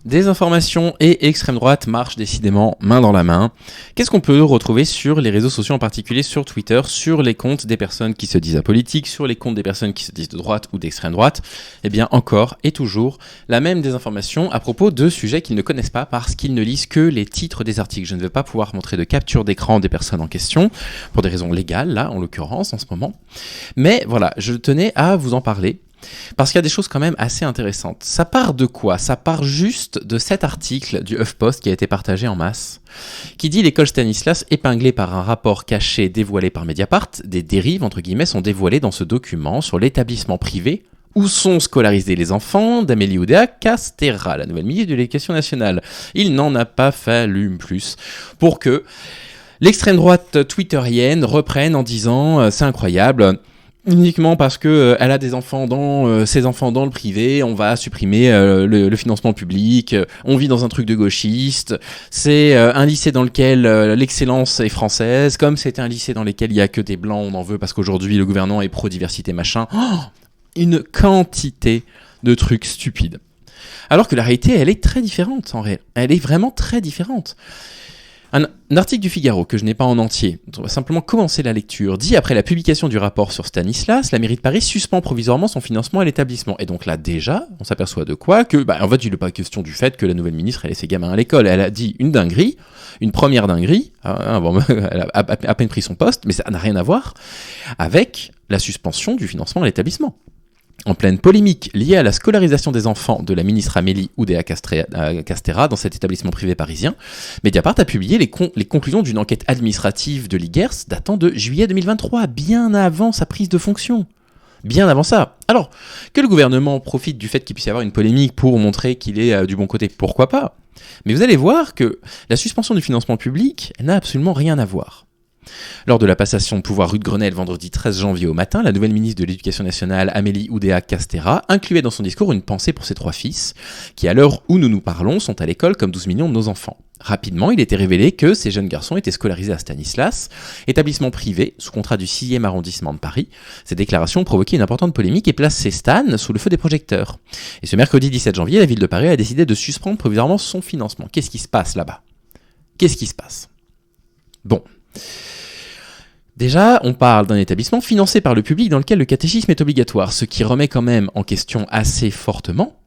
Désinformation et extrême droite marchent décidément main dans la main. Qu'est-ce qu'on peut retrouver sur les réseaux sociaux, en particulier sur Twitter, sur les comptes des personnes qui se disent apolitiques, sur les comptes des personnes qui se disent de droite ou d'extrême droite? Eh bien, encore et toujours, la même désinformation à propos de sujets qu'ils ne connaissent pas parce qu'ils ne lisent que les titres des articles. Je ne vais pas pouvoir montrer de capture d'écran des personnes en question, pour des raisons légales, là, en l'occurrence, en ce moment. Mais voilà, je tenais à vous en parler. Parce qu'il y a des choses quand même assez intéressantes. Ça part de quoi? Ça part juste de cet article du HuffPost qui a été partagé en masse, qui dit l'école Stanislas épinglée par un rapport caché dévoilé par Mediapart, des dérives entre guillemets sont dévoilées dans ce document sur l'établissement privé où sont scolarisés les enfants d'Amélie Oudéa-Castéra, la nouvelle ministre de l'Éducation nationale. Il n'en a pas fallu plus pour que l'extrême droite twitterienne reprenne en disant c'est incroyable. Uniquement parce que elle a des enfants ses enfants dans le privé, on va supprimer le financement public, on vit dans un truc de gauchiste, c'est un lycée dans lequel l'excellence est française, comme c'était un lycée dans lequel il y a que des blancs, on en veut parce qu'aujourd'hui le gouvernement est pro-diversité machin. Une quantité de trucs stupides. Alors que la réalité, elle est très différente en réalité. Elle est vraiment très différente. Un article du Figaro, que je n'ai pas en entier, on va simplement commencer la lecture, dit après la publication du rapport sur Stanislas, la mairie de Paris suspend provisoirement son financement à l'établissement. Et donc là, déjà, on s'aperçoit de quoi? Que, en fait, il n'est pas question du fait que la nouvelle ministre ait laissé ses gamins à l'école. Elle a dit une dinguerie, une première dinguerie, elle a à peine pris son poste, mais ça n'a rien à voir avec la suspension du financement à l'établissement. En pleine polémique liée à la scolarisation des enfants de la ministre Amélie Oudéa-Castéra dans cet établissement privé parisien, Mediapart a publié les conclusions d'une enquête administrative de l'IGERS datant de juillet 2023, bien avant sa prise de fonction. Bien avant ça. Alors, que le gouvernement profite du fait qu'il puisse y avoir une polémique pour montrer qu'il est du bon côté, pourquoi pas? Mais vous allez voir que la suspension du financement public, elle n'a absolument rien à voir. Lors de la passation de pouvoir rue de Grenelle vendredi 13 janvier au matin, la nouvelle ministre de l'Éducation nationale, Amélie Oudéa-Castéra, incluait dans son discours une pensée pour ses 3 fils, qui à l'heure où nous nous parlons sont à l'école comme 12 millions de nos enfants. Rapidement, il était révélé que ces jeunes garçons étaient scolarisés à Stanislas, établissement privé sous contrat du 6e arrondissement de Paris. Ces déclarations ont provoqué une importante polémique et placé Stan sous le feu des projecteurs. Et ce mercredi 17 janvier, la ville de Paris a décidé de suspendre provisoirement son financement. Qu'est-ce qui se passe là-bas? Qu'est-ce qui se passe? Bon. Déjà, on parle d'un établissement financé par le public dans lequel le catéchisme est obligatoire, ce qui remet quand même en question assez fortement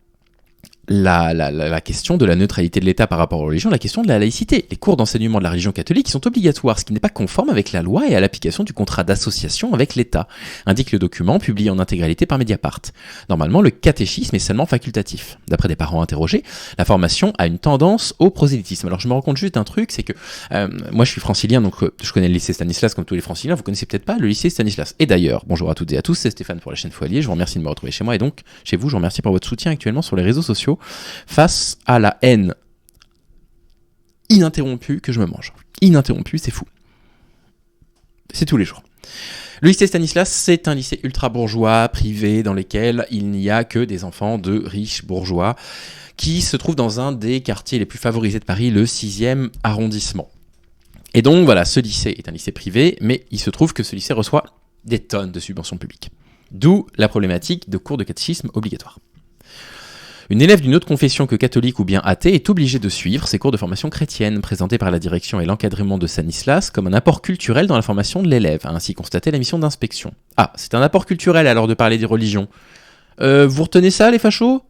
la question de la neutralité de l'État par rapport aux religions, la question de la laïcité. Les cours d'enseignement de la religion catholique sont obligatoires, ce qui n'est pas conforme avec la loi et à l'application du contrat d'association avec l'État, indique le document publié en intégralité par Mediapart. Normalement, le catéchisme est seulement facultatif. D'après des parents interrogés, la formation a une tendance au prosélytisme. Alors je me rends compte juste d'un truc, c'est que moi je suis francilien, donc je connais le lycée Stanislas comme tous les franciliens, vous connaissez peut-être pas le lycée Stanislas. Et d'ailleurs, bonjour à toutes et à tous, c'est Stéphane pour la chaîne Foyer, je vous remercie de me retrouver chez moi et donc chez vous, je vous remercie pour votre soutien actuellement sur les réseaux sociaux face à la haine ininterrompue que je me mange. Ininterrompue, c'est fou. C'est tous les jours. Le lycée Stanislas, c'est un lycée ultra-bourgeois, privé, dans lequel il n'y a que des enfants de riches bourgeois, qui se trouvent dans un des quartiers les plus favorisés de Paris, le 6e arrondissement. Et donc, voilà, ce lycée est un lycée privé, mais il se trouve que ce lycée reçoit des tonnes de subventions publiques. D'où la problématique de cours de catéchisme obligatoires. Une élève d'une autre confession que catholique ou bien athée est obligée de suivre ces cours de formation chrétienne, présentés par la direction et l'encadrement de Stanislas comme un apport culturel dans la formation de l'élève, a ainsi constaté la mission d'inspection. Ah, c'est un apport culturel alors de parler des religions. Vous retenez ça, les fachos ?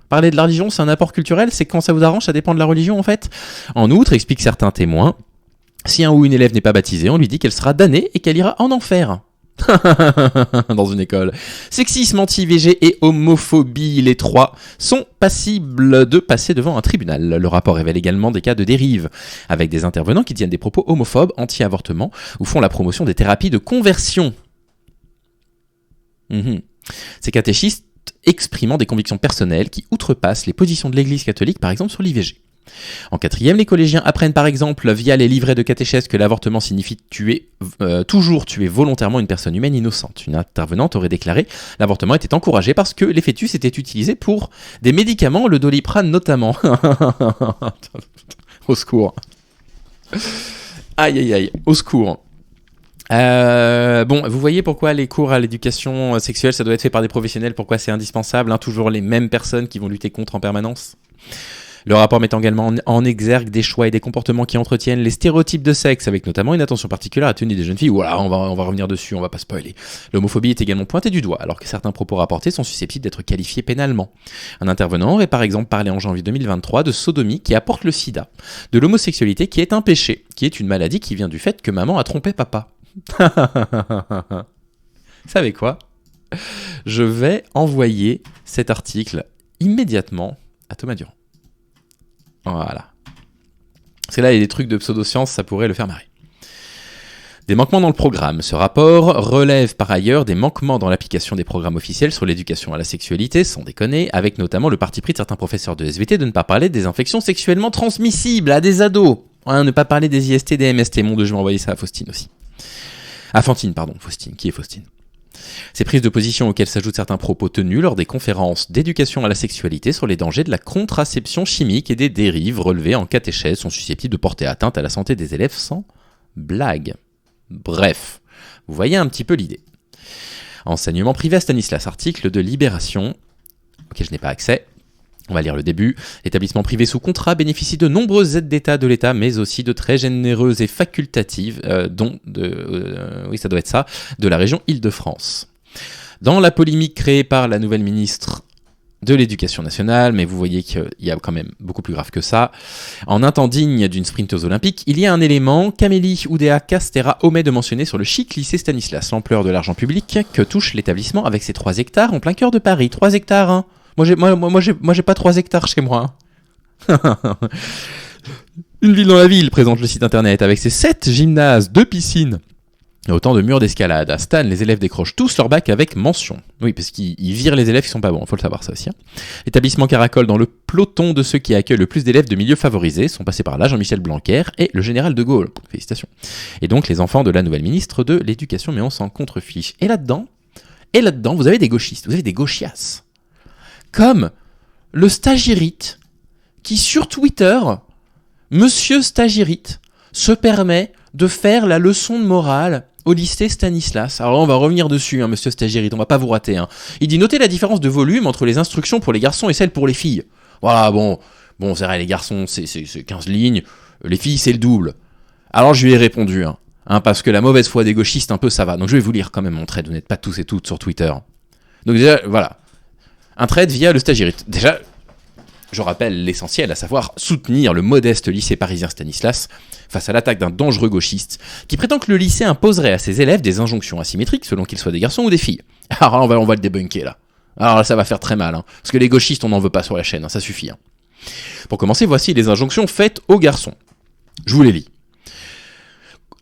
Parler de la religion, c'est un apport culturel, c'est quand ça vous arrange, ça dépend de la religion en fait. En outre, expliquent certains témoins, si un ou une élève n'est pas baptisée, on lui dit qu'elle sera damnée et qu'elle ira en enfer. Dans une école. Sexisme, anti-IVG et homophobie, les 3 sont passibles de passer devant un tribunal. Le rapport révèle également des cas de dérive, avec des intervenants qui tiennent des propos homophobes, anti-avortement, ou font la promotion des thérapies de conversion. Ces catéchistes exprimant des convictions personnelles qui outrepassent les positions de l'Église catholique, par exemple sur l'IVG. En 4e, les collégiens apprennent par exemple via les livrets de catéchèse que l'avortement signifie toujours tuer volontairement une personne humaine innocente. Une intervenante aurait déclaré « L'avortement était encouragé parce que les fœtus étaient utilisés pour des médicaments, le Doliprane notamment. » Au secours. Aïe aïe aïe, au secours. Bon, vous voyez pourquoi les cours à l'éducation sexuelle, ça doit être fait par des professionnels, pourquoi c'est indispensable, toujours les mêmes personnes qui vont lutter contre en permanence. Le rapport met également en exergue des choix et des comportements qui entretiennent les stéréotypes de sexe, avec notamment une attention particulière à la tenue des jeunes filles. Voilà, on va revenir dessus, on va pas spoiler. L'homophobie est également pointée du doigt, alors que certains propos rapportés sont susceptibles d'être qualifiés pénalement. Un intervenant aurait par exemple parlé en janvier 2023 de sodomie qui apporte le sida, de l'homosexualité qui est un péché, qui est une maladie qui vient du fait que maman a trompé papa. Vous savez quoi ? Je vais envoyer cet article immédiatement à Thomas Durand. Voilà. Parce que là, il y a des trucs de pseudosciences, ça pourrait le faire marrer. Des manquements dans le programme. Ce rapport relève par ailleurs des manquements dans l'application des programmes officiels sur l'éducation à la sexualité, sans déconner, avec notamment le parti pris de certains professeurs de SVT de ne pas parler des infections sexuellement transmissibles à des ados. Ne pas parler des IST, des MST. Mon Dieu, je vais envoyer ça à Faustine aussi. À Fantine, pardon. Faustine. Qui est Faustine ? Ces prises de position auxquelles s'ajoutent certains propos tenus lors des conférences d'éducation à la sexualité sur les dangers de la contraception chimique et des dérives relevées en catéchèse sont susceptibles de porter atteinte à la santé des élèves sans blague. Bref, vous voyez un petit peu l'idée. Enseignement privé à Stanislas, article de Libération, auquel je n'ai pas accès. On va lire le début. L'établissement privé sous contrat bénéficie de nombreuses aides d'État de l'État, mais aussi de très généreuses et facultatives, de la région Île-de-France. Dans la polémique créée par la nouvelle ministre de l'Éducation nationale, mais vous voyez qu'il y a quand même beaucoup plus grave que ça, en un temps digne d'une sprinteuse olympique, il y a un élément qu'Amélie Oudéa-Castéra omet de mentionner sur le chic lycée Stanislas, l'ampleur de l'argent public que touche l'établissement avec ses 3 hectares en plein cœur de Paris. 3 hectares, hein. Moi, j'ai pas 3 hectares chez moi. Une ville dans la ville, présente le site internet, avec ses 7 gymnases, 2 piscines et autant de murs d'escalade. À Stan, les élèves décrochent tous leur bac avec mention. Oui, parce qu'ils virent les élèves qui sont pas bons, faut le savoir ça aussi. Hein. L'établissement caracole dans le peloton de ceux qui accueillent le plus d'élèves de milieux favorisés, sont passés par là Jean-Michel Blanquer et le général de Gaulle. Félicitations. Et donc les enfants de la nouvelle ministre de l'Éducation, mais on s'en contrefiche. Et là-dedans, vous avez des gauchistes, vous avez des gauchias. Comme le stagirite qui sur Twitter, Monsieur Stagirite, se permet de faire la leçon de morale au lycée Stanislas. Alors là, on va revenir dessus, hein, Monsieur Stagirite, on va pas vous rater. Hein. Il dit notez la différence de volume entre les instructions pour les garçons et celles pour les filles. Voilà, bon, c'est vrai, les garçons c'est 15 lignes, les filles c'est le double. Alors je lui ai répondu, parce que la mauvaise foi des gauchistes un peu ça va. Donc je vais vous lire quand même mon trade, vous n'êtes pas tous et toutes sur Twitter. Donc déjà, voilà. Un trade via le Stagirite. Déjà, je rappelle l'essentiel, à savoir soutenir le modeste lycée parisien Stanislas face à l'attaque d'un dangereux gauchiste qui prétend que le lycée imposerait à ses élèves des injonctions asymétriques selon qu'ils soient des garçons ou des filles. Alors là, on va le débunker là. Alors là, ça va faire très mal, parce que les gauchistes, on n'en veut pas sur la chaîne, ça suffit. Pour commencer, voici les injonctions faites aux garçons. Je vous les lis.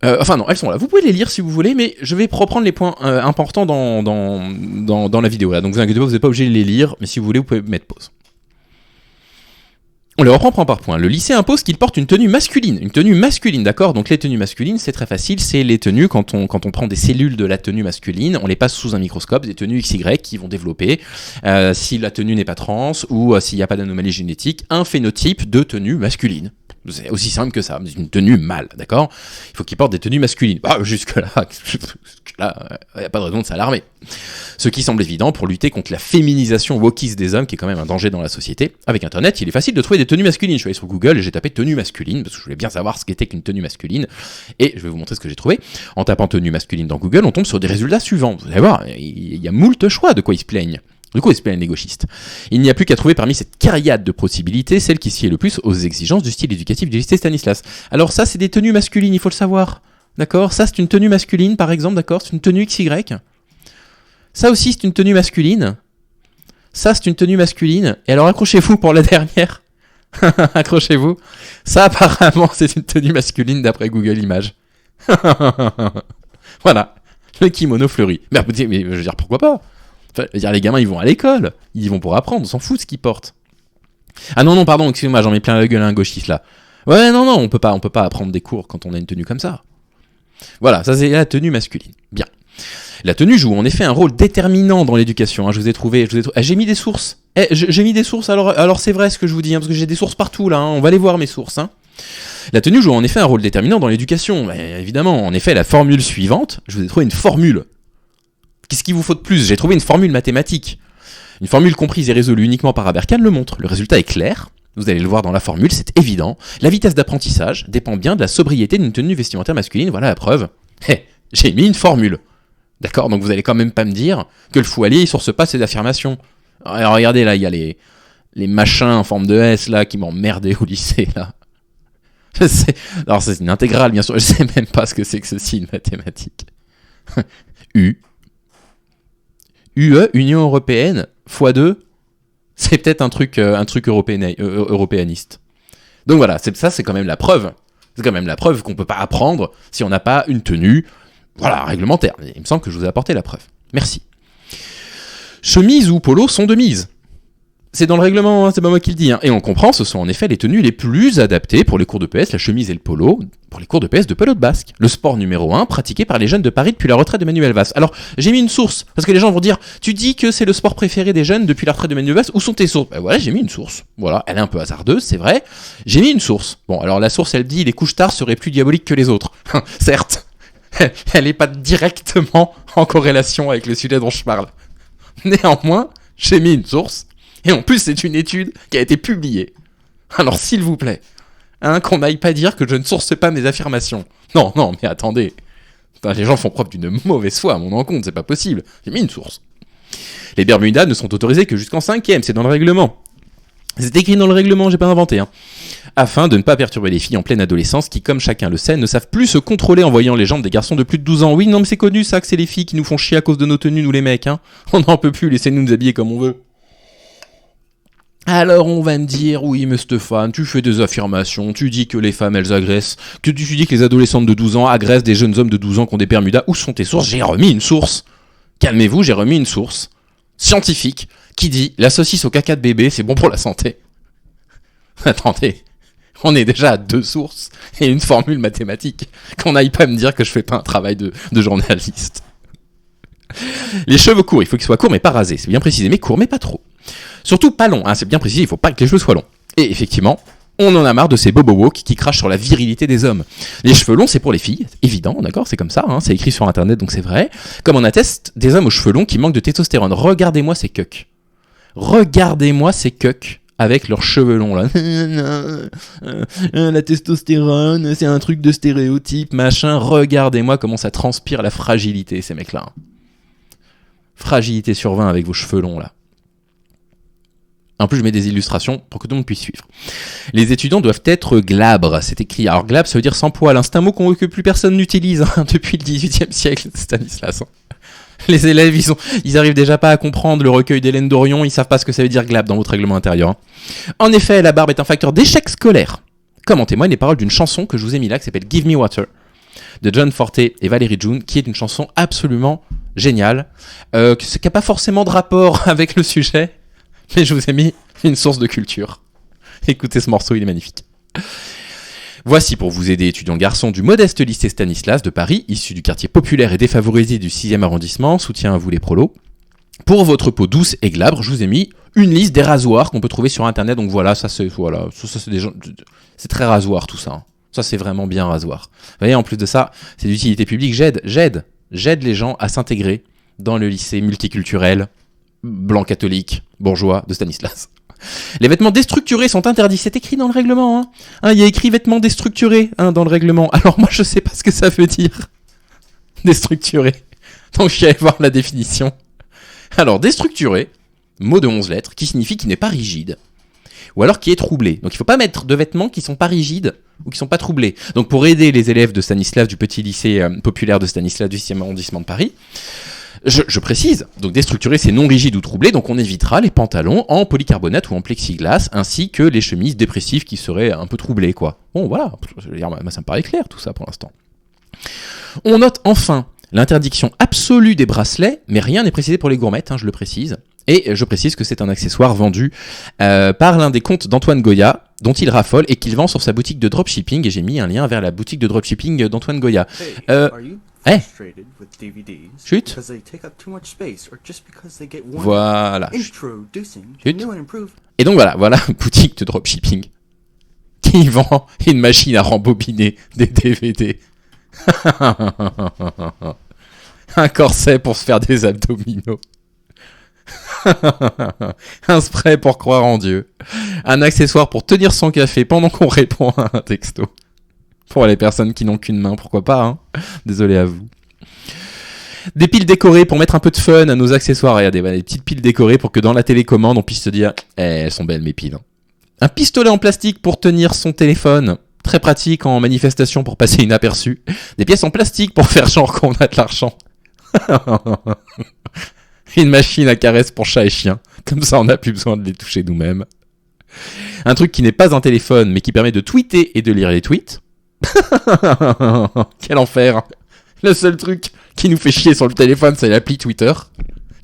Non, elles sont là. Vous pouvez les lire si vous voulez, mais je vais reprendre les points importants dans la vidéo là. Donc vous inquiétez pas, vous n'êtes pas obligé de les lire, mais si vous voulez, vous pouvez mettre pause. On les reprend point par point. Le lycée impose qu'il porte une tenue masculine. Une tenue masculine, d'accord ? Donc les tenues masculines, c'est très facile. C'est les tenues, quand on prend des cellules de la tenue masculine, on les passe sous un microscope, des tenues XY qui vont développer, si la tenue n'est pas trans ou s'il n'y a pas d'anomalie génétique, un phénotype de tenue masculine. C'est aussi simple que ça, une tenue mâle, d'accord ? Il faut qu'ils portent des tenues masculines. Jusque-là, il n'y a pas de raison de s'alarmer. Ce qui semble évident pour lutter contre la féminisation wokiste des hommes, qui est quand même un danger dans la société. Avec Internet, il est facile de trouver des tenues masculines. Je suis allé sur Google et j'ai tapé tenue masculine, parce que je voulais bien savoir ce qu'était qu'une tenue masculine. Et je vais vous montrer ce que j'ai trouvé. En tapant tenue masculine dans Google, on tombe sur des résultats suivants. Vous allez voir, il y a moult choix de quoi ils se plaignent. Du coup, ils se plaignent les gauchistes. Il n'y a plus qu'à trouver parmi cette carriade de possibilités celle qui sied le plus aux exigences du style éducatif du lycée Stanislas. Alors ça, c'est des tenues masculines, il faut le savoir. D'accord ? Ça, c'est une tenue masculine, par exemple, d'accord ? C'est une tenue XY. Ça aussi, c'est une tenue masculine. Ça, c'est une tenue masculine. Et alors, accrochez-vous pour la dernière. Accrochez-vous. Ça, apparemment, c'est une tenue masculine d'après Google Images. Voilà. Le kimono fleuri. Mais je veux dire, pourquoi pas ? Enfin, les gamins, ils vont à l'école. Ils y vont pour apprendre. On s'en fout de ce qu'ils portent. Ah non, pardon, excusez-moi, j'en mets plein la gueule à un gauchiste, là. Ouais, non, on peut pas apprendre des cours quand on a une tenue comme ça. Voilà, ça c'est la tenue masculine. Bien. La tenue joue en effet un rôle déterminant dans l'éducation. Je vous ai trouvé. J'ai mis des sources. J'ai mis des sources, alors c'est vrai ce que je vous dis, parce que j'ai des sources partout, là. On va les voir, mes sources. La tenue joue en effet un rôle déterminant dans l'éducation. Évidemment, en effet, la formule suivante, je vous ai trouvé une formule. Qu'est-ce qu'il vous faut de plus ? J'ai trouvé une formule mathématique. Une formule comprise et résolue uniquement par Aberkan le montre. Le résultat est clair. vous allez le voir dans la formule, c'est évident. La vitesse d'apprentissage dépend bien de la sobriété d'une tenue vestimentaire masculine, voilà la preuve. J'ai mis une formule. D'accord, donc vous allez quand même pas me dire que le fou allié, il source pas ses affirmations. Alors regardez là, il y a les machins en forme de S là qui m'emmerdaient au lycée là. Alors c'est une intégrale bien sûr, je sais même pas ce que c'est que ce signe mathématique. UE, Union Européenne, x2, c'est peut-être un truc européaniste. Donc voilà, c'est quand même la preuve. C'est quand même la preuve qu'on peut pas apprendre si on n'a pas une tenue, voilà, réglementaire. Il me semble que je vous ai apporté la preuve. Merci. Chemise ou polo sont de mise. C'est dans le règlement, hein, c'est pas moi qui le dis. Hein. Et on comprend, ce sont en effet les tenues les plus adaptées pour les cours de PS, la chemise et le polo, pour les cours de PS de pelote basque. Le sport numéro 1 pratiqué par les jeunes de Paris depuis la retraite de Manuel Valls. Alors, j'ai mis une source, parce que les gens vont dire, tu dis que c'est le sport préféré des jeunes depuis la retraite de Manuel Valls, où sont tes sources ? Ben voilà, j'ai mis une source. Voilà, elle est un peu hasardeuse, c'est vrai. J'ai mis une source. Bon, alors la source, elle dit, les couches-tard seraient plus diaboliques que les autres. Certes, elle n'est pas directement en corrélation avec le sujet dont je parle. Néanmoins, j'ai mis une source. Et en plus, c'est une étude qui a été publiée. Alors, s'il vous plaît, qu'on n'aille pas dire que je ne source pas mes affirmations. Non, mais attendez. Putain, les gens font preuve d'une mauvaise foi à mon encontre, c'est pas possible. J'ai mis une source. Les Bermudas ne sont autorisées que jusqu'en 5e, c'est dans le règlement. C'est écrit dans le règlement, j'ai pas inventé. Afin de ne pas perturber les filles en pleine adolescence qui, comme chacun le sait, ne savent plus se contrôler en voyant les jambes des garçons de plus de 12 ans. Oui, non, mais c'est connu ça, que c'est les filles qui nous font chier à cause de nos tenues, nous les mecs. On n'en peut plus, laissez-nous nous habiller comme on veut. Alors on va me dire, oui mais Stéphane, tu fais des affirmations, tu dis que les femmes elles agressent, que tu dis que les adolescentes de 12 ans agressent des jeunes hommes de 12 ans qui ont des Bermudas. Où sont tes sources ? J'ai remis une source. Calmez-vous, j'ai remis une source scientifique qui dit la saucisse au caca de bébé c'est bon pour la santé. Attendez, on est déjà à 2 sources et une formule mathématique. Qu'on n'aille pas me dire que je fais pas un travail de journaliste. Les cheveux courts, il faut qu'ils soient courts mais pas rasés, c'est bien précisé, mais courts mais pas trop. Surtout pas long, c'est bien précisé, il faut pas que les cheveux soient longs. Et effectivement, on en a marre de ces bobo woke qui crachent sur la virilité des hommes. Les cheveux longs, c'est pour les filles, évident, d'accord, c'est comme ça, c'est écrit sur internet donc c'est vrai. Comme on atteste des hommes aux cheveux longs qui manquent de testostérone. Regardez-moi ces cucks. Regardez-moi ces cucks avec leurs cheveux longs là. La testostérone, c'est un truc de stéréotype, machin. Regardez-moi comment ça transpire la fragilité, ces mecs-là. Fragilité sur 20 avec vos cheveux longs là. En plus, je mets des illustrations pour que tout le monde puisse suivre. Les étudiants doivent être glabres, c'est écrit. Alors, glabre, ça veut dire sans poil. C'est un mot que plus personne n'utilise depuis le XVIIIe siècle, Stanislas. Les élèves, ils arrivent déjà pas à comprendre le recueil d'Hélène Dorion, ils savent pas ce que ça veut dire glabre dans votre règlement intérieur. En effet, la barbe est un facteur d'échec scolaire. Comme en témoignent les paroles d'une chanson que je vous ai mis là, qui s'appelle Give Me Water, de John Forte et Valérie June, qui est une chanson absolument géniale, qui n'a pas forcément de rapport avec le sujet, mais je vous ai mis une source de culture. Écoutez ce morceau, il est magnifique. Voici pour vous aider, étudiants garçons du modeste lycée Stanislas de Paris, issu du quartier populaire et défavorisé du 6e arrondissement, soutien à vous les prolos. Pour votre peau douce et glabre, je vous ai mis une liste des rasoirs qu'on peut trouver sur internet, donc voilà, ça c'est des gens, c'est très rasoir tout ça. Ça c'est vraiment bien rasoir. Vous voyez, en plus de ça, c'est d'utilité publique, j'aide les gens à s'intégrer dans le lycée multiculturel, blanc catholique, bourgeois de Stanislas. Les vêtements déstructurés sont interdits, c'est écrit dans le règlement. Il y a écrit vêtements déstructurés dans le règlement. Alors moi je sais pas ce que ça veut dire, déstructuré. Donc je suis allé voir la définition. Alors déstructuré, mot de 11 lettres, qui signifie qu'il n'est pas rigide, ou alors qui est troublé. Donc il faut pas mettre de vêtements qui sont pas rigides ou qui sont pas troublés. Donc pour aider les élèves de Stanislas, du petit lycée populaire de Stanislas du 6e arrondissement de Paris, je précise, donc déstructuré c'est non rigide ou troublé, donc on évitera les pantalons en polycarbonate ou en plexiglas, ainsi que les chemises dépressives qui seraient un peu troublées, quoi. Bon voilà, je veux dire, ça me paraît clair tout ça pour l'instant. On note enfin l'interdiction absolue des bracelets, mais rien n'est précisé pour les gourmettes, je le précise. Et je précise que c'est un accessoire vendu par l'un des comptes d'Antoine Goya, dont il raffole et qu'il vend sur sa boutique de dropshipping, et j'ai mis un lien vers la boutique de dropshipping d'Antoine Goya. Chut. Voilà. Chut. Et donc voilà, boutique de dropshipping qui vend une machine à rembobiner des DVD. Un corset pour se faire des abdominaux. Un spray pour croire en Dieu. Un accessoire pour tenir son café pendant qu'on répond à un texto. Pour les personnes qui n'ont qu'une main, pourquoi pas, hein. Désolé à vous. Des piles décorées pour mettre un peu de fun à nos accessoires. Regardez, des petites piles décorées pour que dans la télécommande, on puisse se dire « elles sont belles mes piles. » Un pistolet en plastique pour tenir son téléphone. Très pratique en manifestation pour passer inaperçu. Des pièces en plastique pour faire genre qu'on a de l'argent. Une machine à caresse pour chat et chien. Comme ça, on n'a plus besoin de les toucher nous-mêmes. Un truc qui n'est pas un téléphone, mais qui permet de tweeter et de lire les tweets. Quel enfer. Le seul truc qui nous fait chier sur le téléphone, c'est l'appli Twitter,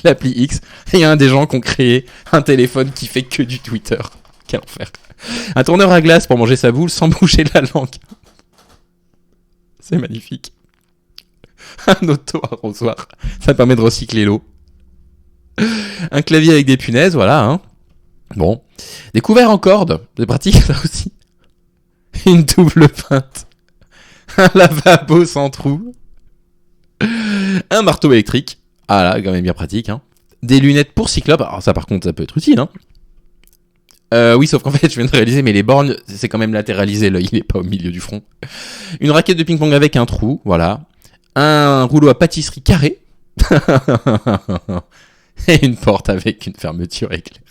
l'appli X. Et il y a des gens qui ont créé un téléphone qui fait que du Twitter. Quel enfer. Un tourneur à glace pour manger sa boule sans bouger la langue. C'est magnifique. Un auto-arrosoir. Ça permet de recycler l'eau. Un clavier avec des punaises, voilà. Hein. Bon. Des couverts en corde. C'est pratique, ça aussi. Une double pinte. Un lavabo sans trou. Un marteau électrique. Ah là, quand même bien pratique. Hein. Des lunettes pour cyclope. Alors ça, par contre, ça peut être utile. Hein. Oui, sauf qu'en fait, je viens de réaliser, mais les bornes, c'est quand même latéralisé. L'œil, il est pas au milieu du front. Une raquette de ping-pong avec un trou. Voilà. Un rouleau à pâtisserie carré. Et une porte avec une fermeture éclair.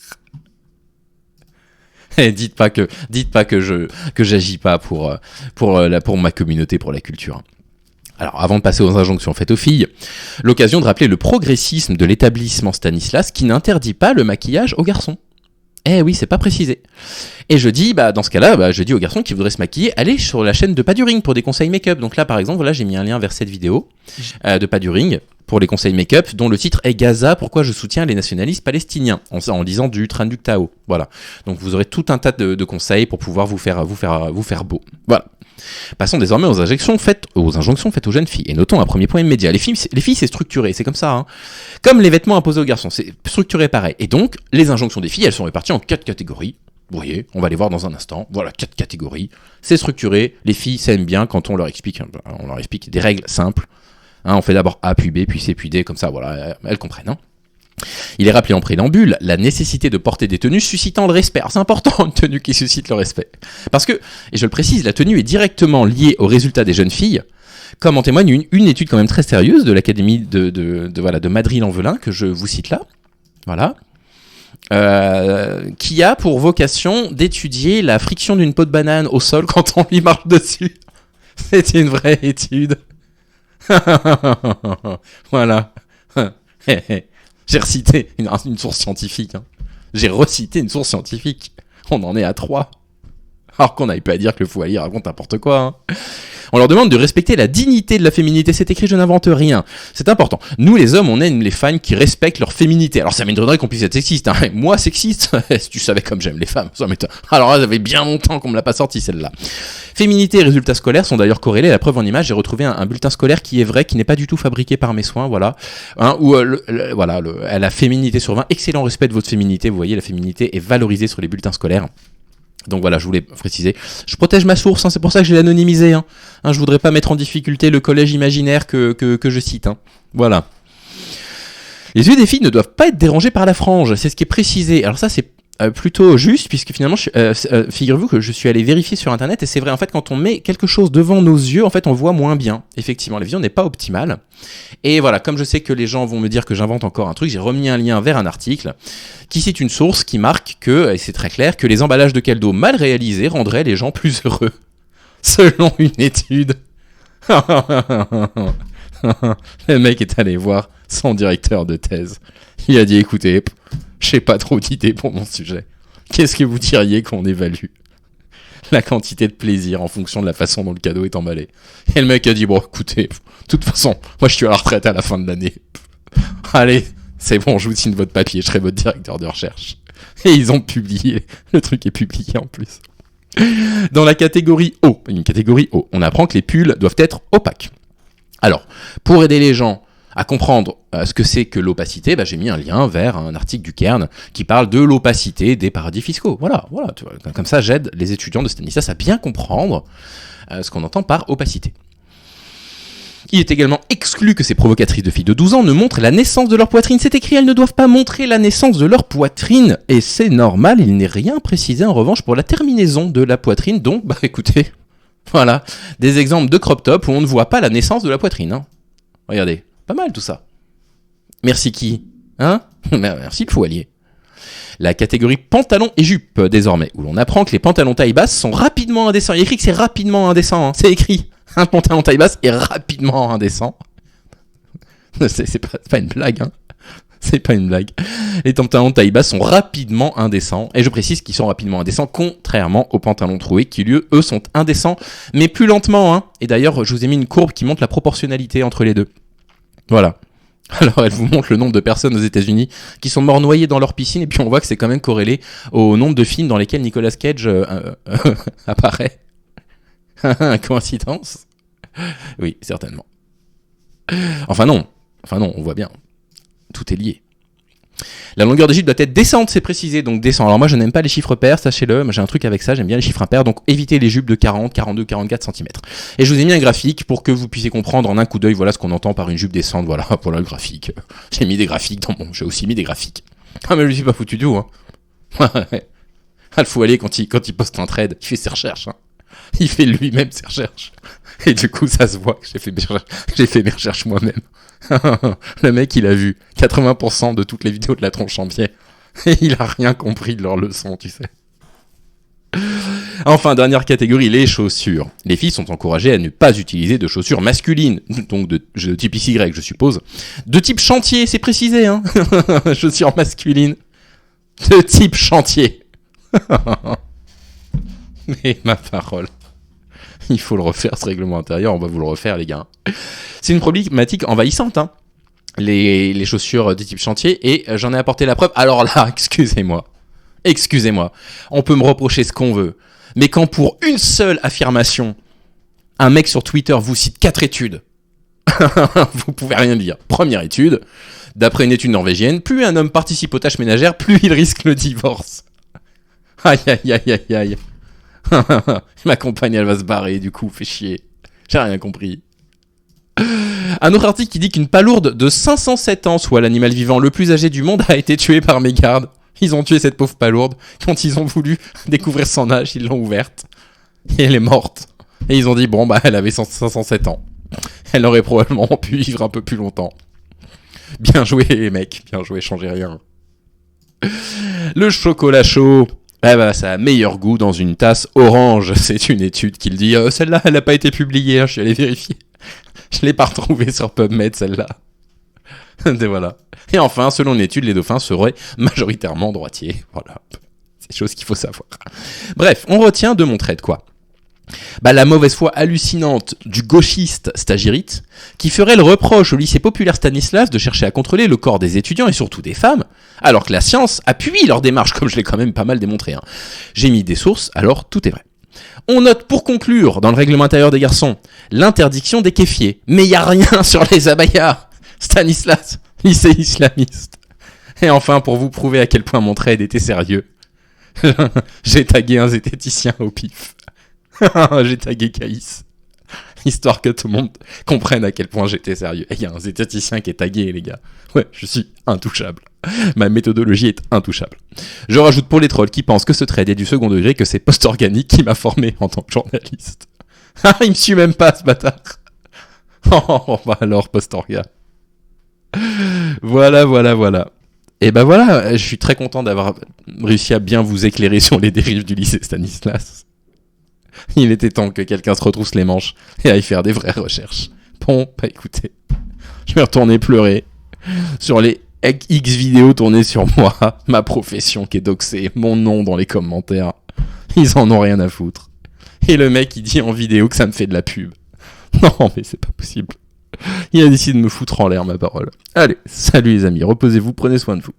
Et dites pas que j'agis pas pour ma communauté, pour la culture. Alors, avant de passer aux injonctions faites aux filles, l'occasion de rappeler le progressisme de l'établissement Stanislas qui n'interdit pas le maquillage aux garçons. Eh oui, c'est pas précisé. Et je dis, dans ce cas-là, je dis aux garçons qui voudraient se maquiller, allez sur la chaîne de Pas du Ring pour des conseils make-up. Donc là, par exemple, voilà, j'ai mis un lien vers cette vidéo de Pas du Ring pour les conseils make-up, dont le titre est Gaza, pourquoi je soutiens les nationalistes palestiniens, en lisant du Traduc Tao. Voilà. Donc vous aurez tout un tas de conseils pour pouvoir vous faire beau. Voilà. Passons désormais aux injonctions faites aux jeunes filles. Et notons un premier point immédiat. Les filles, c'est structuré, c'est comme ça. Hein. Comme les vêtements imposés aux garçons, c'est structuré pareil. Et donc, les injonctions des filles, elles sont réparties en 4 catégories. Vous voyez, on va les voir dans un instant. Voilà, 4 catégories. C'est structuré. Les filles s'aiment bien quand on leur explique des règles simples. Hein, on fait d'abord A puis B, puis C puis D, comme ça, voilà, elles comprennent. Hein. Il est rappelé en préambule la nécessité de porter des tenues suscitant le respect. Alors c'est important, une tenue qui suscite le respect. Parce que, et je le précise, la tenue est directement liée au résultat des jeunes filles, comme en témoigne une étude quand même très sérieuse de l'académie de Madrid-en-Velin, que je vous cite là, voilà, qui a pour vocation d'étudier la friction d'une peau de banane au sol quand on lui marche dessus. C'est une vraie étude. Voilà. J'ai recité une source scientifique. Hein. J'ai recité une source scientifique. On en est à 3. Alors qu'on n'avait pas à dire que le Fouali raconte n'importe quoi. Hein. On leur demande de respecter la dignité de la féminité. C'est écrit, je n'invente rien. C'est important. Nous, les hommes, on aime les femmes qui respectent leur féminité. Alors, ça m'étonnerait qu'on puisse être sexiste. Hein. Moi, sexiste, si tu savais comme j'aime les femmes, ça m'étonne. Alors là, ça fait bien longtemps qu'on me l'a pas sorti, celle-là. Féminité et résultats scolaires sont d'ailleurs corrélés. La preuve en image, j'ai retrouvé un bulletin scolaire qui est vrai, qui n'est pas du tout fabriqué par mes soins, voilà. Hein, où, la féminité sur 20, excellent respect de votre féminité. Vous voyez, la féminité est valorisée sur les bulletins scolaires. Donc voilà, je voulais préciser. Je protège ma source, hein, c'est pour ça que je l'ai anonymisé. Hein. Je voudrais pas mettre en difficulté le collège imaginaire que je cite. Hein. Voilà. Les yeux des filles ne doivent pas être dérangés par la frange, c'est ce qui est précisé. Alors ça, c'est plutôt juste, puisque finalement, figurez-vous que je suis allé vérifier sur Internet, et c'est vrai, en fait, quand on met quelque chose devant nos yeux, en fait, on voit moins bien. Effectivement, la vision n'est pas optimale. Et voilà, comme je sais que les gens vont me dire que j'invente encore un truc, j'ai remis un lien vers un article qui cite une source qui marque que, et c'est très clair, que les emballages de Caldo mal réalisés rendraient les gens plus heureux. Selon une étude. Le mec est allé voir son directeur de thèse. Il a dit, écoutez, j'ai pas trop d'idées pour mon sujet. Qu'est-ce que vous diriez qu'on évalue la quantité de plaisir en fonction de la façon dont le cadeau est emballé? Et le mec a dit, bon, écoutez, de toute façon, moi je suis à la retraite à la fin de l'année. Allez, c'est bon, je vous signe votre papier, je serai votre directeur de recherche. Et ils ont publié, le truc est publié en plus. Dans la catégorie O, on apprend que les pulls doivent être opaques. Alors, pour aider les gens à comprendre ce que c'est que l'opacité, j'ai mis un lien vers un article du Cairn qui parle de l'opacité des paradis fiscaux. Voilà, tu vois, comme ça j'aide les étudiants de Stanislas à bien comprendre ce qu'on entend par opacité. Il est également exclu que ces provocatrices de filles de 12 ans ne montrent la naissance de leur poitrine. C'est écrit, elles ne doivent pas montrer la naissance de leur poitrine. Et c'est normal, il n'est rien précisé en revanche pour la terminaison de la poitrine. Donc, écoutez, voilà, des exemples de crop top où on ne voit pas la naissance de la poitrine. Hein. Regardez, pas mal tout ça. Merci qui ? Hein ? Merci le Foualier. La catégorie pantalon et jupe, désormais, où l'on apprend que les pantalons taille basse sont rapidement indécents. Il est écrit que c'est rapidement indécent, hein. C'est écrit. Un pantalon taille basse est rapidement indécent. C'est pas une blague, hein. C'est pas une blague. Les pantalons taille basse sont rapidement indécents. Et je précise qu'ils sont rapidement indécents, contrairement aux pantalons troués, qui, eux, sont indécents, mais plus lentement, hein. Et d'ailleurs, je vous ai mis une courbe qui montre la proportionnalité entre les deux. Voilà. Alors, elle vous montre le nombre de personnes aux États-Unis qui sont morts noyées dans leur piscine, et puis on voit que c'est quand même corrélé au nombre de films dans lesquels Nicolas Cage apparaît. Coïncidence ? Oui, certainement. Enfin non, on voit bien. Tout est lié. La longueur des jupes doit être décente, c'est précisé, donc décent. Alors moi, je n'aime pas les chiffres pairs, sachez-le, moi j'ai un truc avec ça, j'aime bien les chiffres impairs, donc évitez les jupes de 40, 42, 44 cm. Et je vous ai mis un graphique pour que vous puissiez comprendre en un coup d'œil, voilà ce qu'on entend par une jupe décente, voilà le graphique. J'ai mis des graphiques j'ai aussi mis des graphiques. Ah mais je ne suis pas foutu du tout, hein. Ah, le Foualier, quand il poste un trade, il fait ses recherches, hein. Il fait lui-même ses recherches. Et du coup, ça se voit que j'ai fait mes recherches moi-même. Le mec, il a vu 80% de toutes les vidéos de la tronche en pied. Et il a rien compris de leur leçon, tu sais. Enfin, dernière catégorie, les chaussures. Les filles sont encouragées à ne pas utiliser de chaussures masculines, donc de type XY, je suppose. De type chantier, c'est précisé, hein. Chaussures masculines. De type chantier. Mais ma parole. Il faut le refaire, ce règlement intérieur, on va vous le refaire, les gars. C'est une problématique envahissante, hein. Les chaussures de type chantier, et j'en ai apporté la preuve. Alors là, excusez-moi, on peut me reprocher ce qu'on veut, mais quand pour une seule affirmation, un mec sur Twitter vous cite 4 études, vous pouvez rien dire. Première étude, d'après une étude norvégienne, plus un homme participe aux tâches ménagères, plus il risque le divorce. Aïe, aïe, aïe, aïe, aïe. Ma compagne, elle va se barrer, du coup, fait chier. J'ai rien compris. Un autre article qui dit qu'une palourde de 507 ans, soit l'animal vivant le plus âgé du monde, a été tuée par mégarde. Ils ont tué cette pauvre palourde. Quand ils ont voulu découvrir son âge, ils l'ont ouverte. Et elle est morte. Et ils ont dit, elle avait 507 ans. Elle aurait probablement pu vivre un peu plus longtemps. Bien joué, mec. Bien joué, changez rien. Le chocolat chaud. Ça a meilleur goût dans une tasse orange. C'est une étude qui le dit. Celle-là, elle n'a pas été publiée, hein, je suis allé vérifier. Je l'ai pas retrouvée sur PubMed, celle-là. Et voilà. Et enfin, selon une étude, les dauphins seraient majoritairement droitiers. Voilà. C'est des choses qu'il faut savoir. Bref, on retient de mon trait de quoi ? La mauvaise foi hallucinante du gauchiste Stagirite, qui ferait le reproche au lycée populaire Stanislas de chercher à contrôler le corps des étudiants et surtout des femmes, alors que la science appuie leur démarche, comme je l'ai quand même pas mal démontré. Hein. J'ai mis des sources, alors tout est vrai. On note pour conclure, dans le règlement intérieur des garçons, l'interdiction des kéfiers. Mais il n'y a rien sur les abayas. Stanislas, lycée islamiste. Et enfin, pour vous prouver à quel point mon trade était sérieux, j'ai tagué un zététicien au pif. J'ai tagué Caïs, histoire que tout le monde comprenne à quel point j'étais sérieux. Et il y a un zététicien qui est tagué, les gars. Ouais, je suis intouchable. Ma méthodologie est intouchable. Je rajoute pour les trolls qui pensent que ce trade est du second degré que c'est post-organique qui m'a formé en tant que journaliste. Ah, il me suit même pas, ce bâtard. Oh, alors, post-orga. Voilà. Et voilà, je suis très content d'avoir réussi à bien vous éclairer sur les dérives du lycée Stanislas. Il était temps que quelqu'un se retrousse les manches et aille faire des vraies recherches. Bon, écoutez, je vais retourner pleurer sur les X vidéos tournées sur moi, ma profession qui est doxée, mon nom dans les commentaires. Ils en ont rien à foutre. Et le mec, il dit en vidéo que ça me fait de la pub. Non, mais c'est pas possible. Il a décidé de me foutre en l'air, ma parole. Allez, salut les amis, reposez-vous, prenez soin de vous.